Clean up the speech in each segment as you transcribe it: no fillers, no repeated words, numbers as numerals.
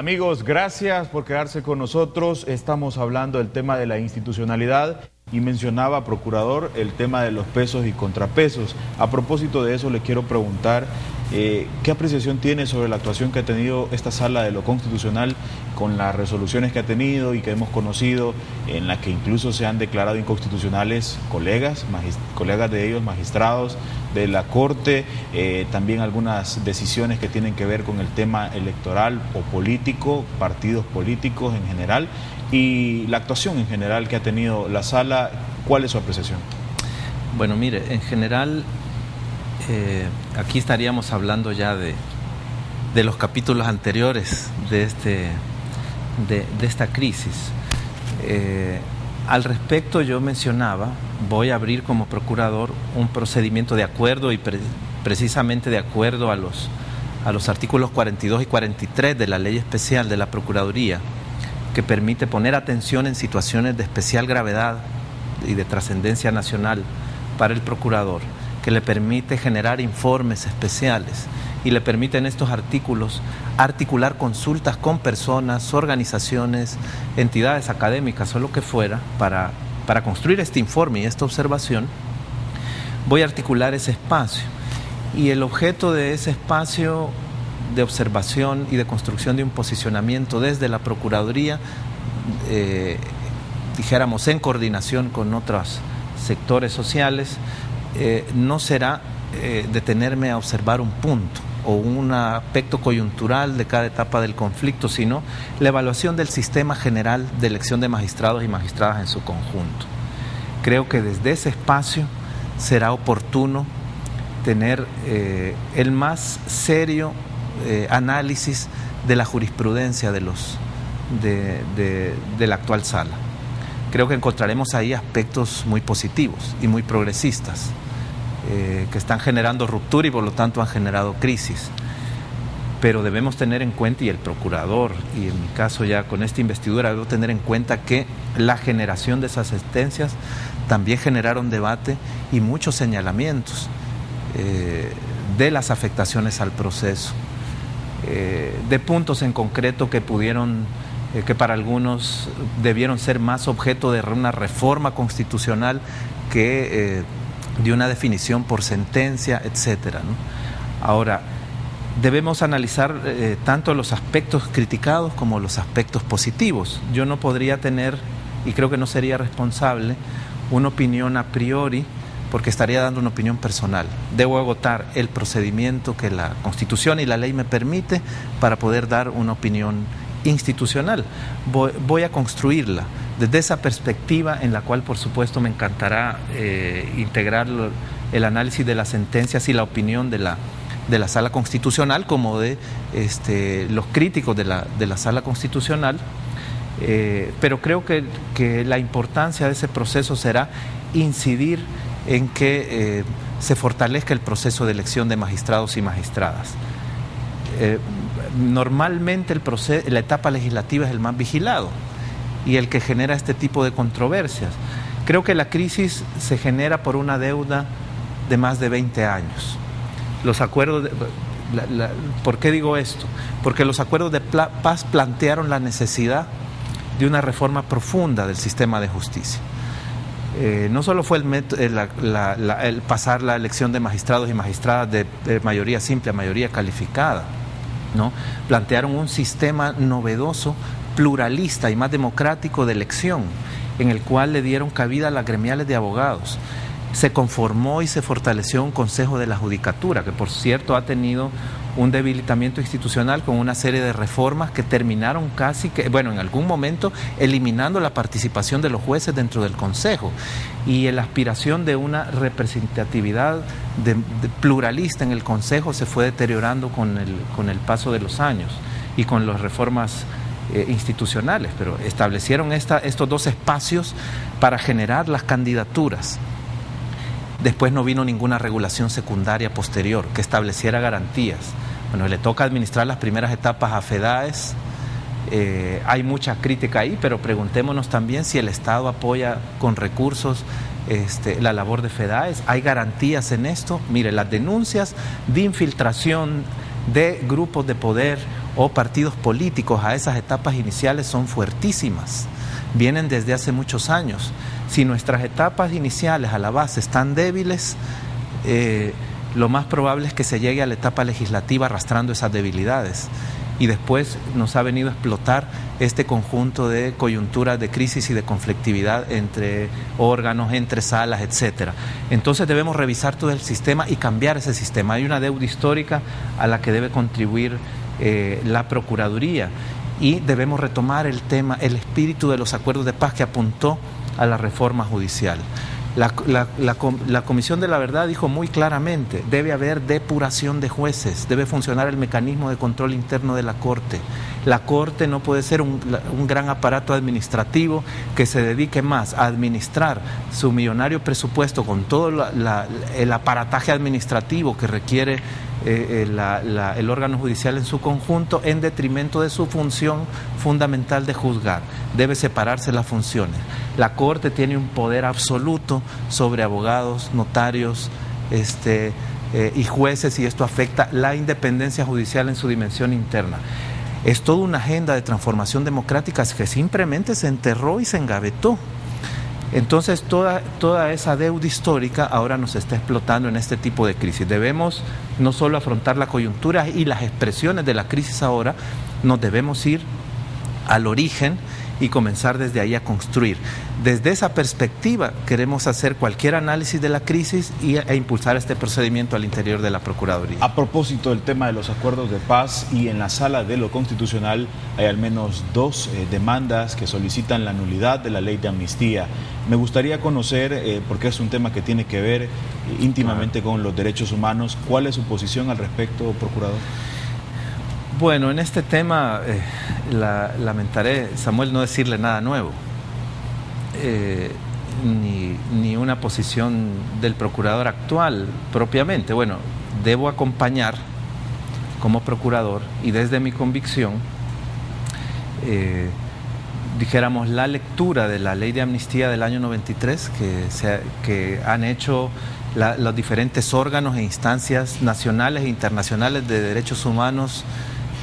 Amigos, gracias por quedarse con nosotros. Estamos hablando del tema de la institucionalidad y mencionaba, procurador, el tema de los pesos y contrapesos. A propósito de eso, le quiero preguntar ¿qué apreciación tiene sobre la actuación que ha tenido esta Sala de lo Constitucional con las resoluciones que ha tenido y que hemos conocido, en la que incluso se han declarado inconstitucionales colegas de ellos, magistrados de la Corte, también algunas decisiones que tienen que ver con el tema electoral o político, partidos políticos en general, y la actuación en general que ha tenido la Sala? ¿Cuál es su apreciación? Bueno, mire, en general aquí estaríamos hablando ya de los capítulos anteriores de esta crisis. Al respecto, yo mencionaba, voy a abrir como procurador un procedimiento de acuerdo y precisamente de acuerdo a los artículos 42 y 43 de la Ley Especial de la Procuraduría, que permite poner atención en situaciones de especial gravedad y de trascendencia nacional para el procurador, que le permite generar informes especiales y le permite en estos artículos articular consultas con personas, organizaciones, entidades académicas o lo que fuera para construir este informe y esta observación. Voy a articular ese espacio y el objeto de ese espacio de observación y de construcción de un posicionamiento desde la Procuraduría, dijéramos en coordinación con otros sectores sociales, no será detenerme a observar un punto o un aspecto coyuntural de cada etapa del conflicto, sino la evaluación del sistema general de elección de magistrados y magistradas en su conjunto. Creo que desde ese espacio será oportuno tener el más serio análisis de la jurisprudencia de la actual Sala. Creo que encontraremos ahí aspectos muy positivos y muy progresistas, que están generando ruptura y por lo tanto han generado crisis. Pero debemos tener en cuenta, y el procurador, y en mi caso ya con esta investidura, debo tener en cuenta que la generación de esas sentencias también generaron debate y muchos señalamientos de las afectaciones al proceso, de puntos en concreto que que para algunos debieron ser más objeto de una reforma constitucional que de una definición por sentencia, etcétera, ¿no? Ahora, debemos analizar tanto los aspectos criticados como los aspectos positivos. Yo no podría tener, y creo que no sería responsable, una opinión a priori, porque estaría dando una opinión personal. Debo agotar el procedimiento que la Constitución y la ley me permite para poder dar una opinión institucional. Voy a construirla desde esa perspectiva, en la cual por supuesto me encantará integrar el análisis de las sentencias y la opinión de la Sala Constitucional, como de los críticos de la Sala Constitucional, pero creo que la importancia de ese proceso será incidir en que se fortalezca el proceso de elección de magistrados y magistradas. Normalmente la etapa legislativa es el más vigilado y el que genera este tipo de controversias. Creo que la crisis se genera por una deuda de más de 20 años. Los acuerdos ¿por qué digo esto? Porque los acuerdos de paz plantearon la necesidad de una reforma profunda del sistema de justicia. No solo fue el pasar la elección de magistrados y magistradas de mayoría simple a mayoría calificada, ¿no? Plantearon un sistema novedoso, pluralista y más democrático de elección, en el cual le dieron cabida a las gremiales de abogados. Se conformó y se fortaleció un Consejo de la Judicatura, que por cierto ha tenido un debilitamiento institucional con una serie de reformas que terminaron en algún momento eliminando la participación de los jueces dentro del Consejo, y la aspiración de una representatividad pluralista en el Consejo se fue deteriorando con el paso de los años y con las reformas institucionales, pero establecieron estos dos espacios para generar las candidaturas. Después no vino ninguna regulación secundaria posterior que estableciera garantías. Bueno, le toca administrar las primeras etapas a FEDAES. Hay mucha crítica ahí, pero preguntémonos también si el Estado apoya con recursos la labor de FEDAES. ¿Hay garantías en esto? Mire, las denuncias de infiltración de grupos de poder o partidos políticos a esas etapas iniciales son fuertísimas, vienen desde hace muchos años. Si nuestras etapas iniciales a la base están débiles, lo más probable es que se llegue a la etapa legislativa arrastrando esas debilidades. Y después nos ha venido a explotar este conjunto de coyunturas de crisis y de conflictividad entre órganos, entre salas, etcétera. Entonces debemos revisar todo el sistema y cambiar ese sistema. Hay una deuda histórica a la que debe contribuir la Procuraduría, y debemos retomar el tema, el espíritu de los acuerdos de paz que apuntó a la reforma judicial. La Comisión de la Verdad dijo muy claramente: debe haber depuración de jueces, debe funcionar el mecanismo de control interno de la Corte. La Corte no puede ser un gran aparato administrativo que se dedique más a administrar su millonario presupuesto con todo el aparataje administrativo que requiere el órgano judicial en su conjunto, en detrimento de su función fundamental de juzgar. Debe separarse las funciones. La Corte tiene un poder absoluto sobre abogados, notarios y jueces, y esto afecta la independencia judicial en su dimensión interna. Es toda una agenda de transformación democrática que simplemente se enterró y se engavetó. Entonces toda esa deuda histórica ahora nos está explotando en este tipo de crisis. Debemos no solo afrontar la coyuntura y las expresiones de la crisis ahora, nos debemos ir al origen y comenzar desde ahí a construir. Desde esa perspectiva queremos hacer cualquier análisis de la crisis e impulsar este procedimiento al interior de la Procuraduría. A propósito del tema de los acuerdos de paz, y en la Sala de lo Constitucional hay al menos dos demandas que solicitan la nulidad de la ley de amnistía. Me gustaría conocer, porque es un tema que tiene que ver íntimamente con los derechos humanos, ¿cuál es su posición al respecto, procurador? Bueno, en este tema lamentaré, Samuel, no decirle nada nuevo, ni una posición del procurador actual propiamente. Bueno, debo acompañar como procurador, y desde mi convicción, dijéramos, la lectura de la ley de amnistía del año 93 que han hecho los diferentes órganos e instancias nacionales e internacionales de derechos humanos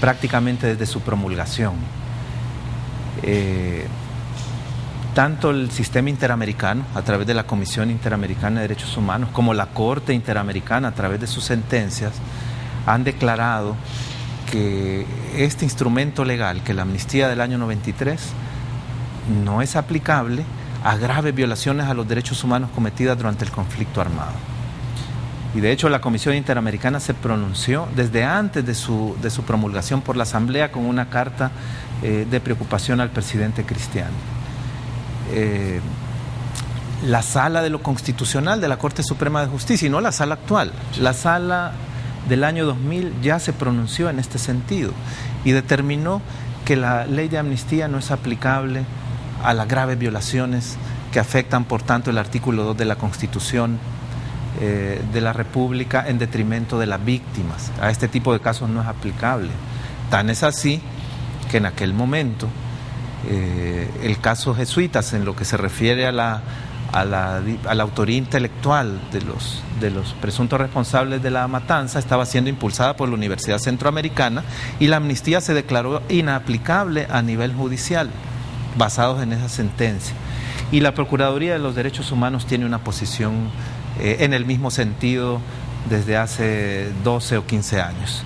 prácticamente desde su promulgación. Tanto el sistema interamericano, a través de la Comisión Interamericana de Derechos Humanos, como la Corte Interamericana, a través de sus sentencias, han declarado que este instrumento legal, que la amnistía del año 93, no es aplicable a graves violaciones a los derechos humanos cometidas durante el conflicto armado. Y de hecho la Comisión Interamericana se pronunció desde antes de su promulgación por la Asamblea con una carta de preocupación al presidente Cristiani. La Sala de lo Constitucional de la Corte Suprema de Justicia, y no la Sala actual, la Sala del año 2000 ya se pronunció en este sentido y determinó que la ley de amnistía no es aplicable a las graves violaciones que afectan, por tanto, el artículo 2 de la Constitución de la República en detrimento de las víctimas. A este tipo de casos no es aplicable. Tan es así que en aquel momento el caso Jesuitas, en lo que se refiere a la autoría intelectual de los presuntos responsables de la matanza, estaba siendo impulsada por la Universidad Centroamericana, y la amnistía se declaró inaplicable a nivel judicial, basados en esa sentencia. Y la Procuraduría de los Derechos Humanos tiene una posición en el mismo sentido desde hace 12 o 15 años.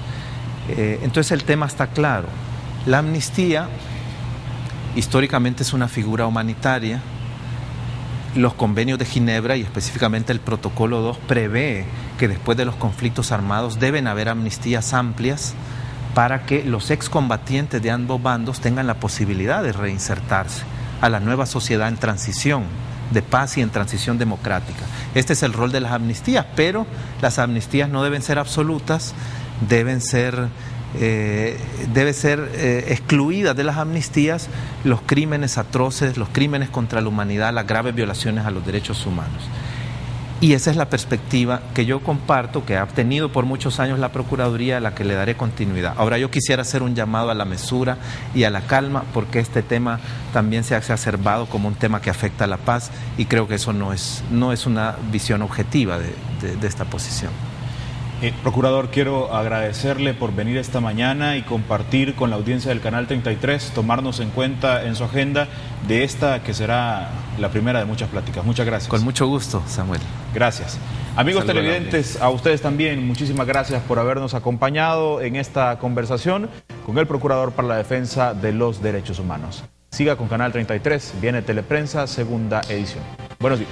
Entonces el tema está claro. La amnistía históricamente es una figura humanitaria. Los convenios de Ginebra, y específicamente el protocolo 2, prevé que después de los conflictos armados deben haber amnistías amplias para que los excombatientes de ambos bandos tengan la posibilidad de reinsertarse a la nueva sociedad en transición de paz y en transición democrática. Este es el rol de las amnistías, pero las amnistías no deben ser absolutas, deben ser excluidas de las amnistías los crímenes atroces, los crímenes contra la humanidad, las graves violaciones a los derechos humanos. Y esa es la perspectiva que yo comparto, que ha tenido por muchos años la Procuraduría, a la que le daré continuidad. Ahora, yo quisiera hacer un llamado a la mesura y a la calma, porque este tema también se ha exacerbado como un tema que afecta a la paz, y creo que eso no es una visión objetiva de esta posición. Procurador, quiero agradecerle por venir esta mañana y compartir con la audiencia del Canal 33, tomarnos en cuenta en su agenda de esta que será la primera de muchas pláticas. Muchas gracias. Con mucho gusto, Samuel. Gracias. Amigos televidentes, a ustedes también, muchísimas gracias por habernos acompañado en esta conversación con el Procurador para la Defensa de los Derechos Humanos. Siga con Canal 33, viene Teleprensa, segunda edición. Buenos días.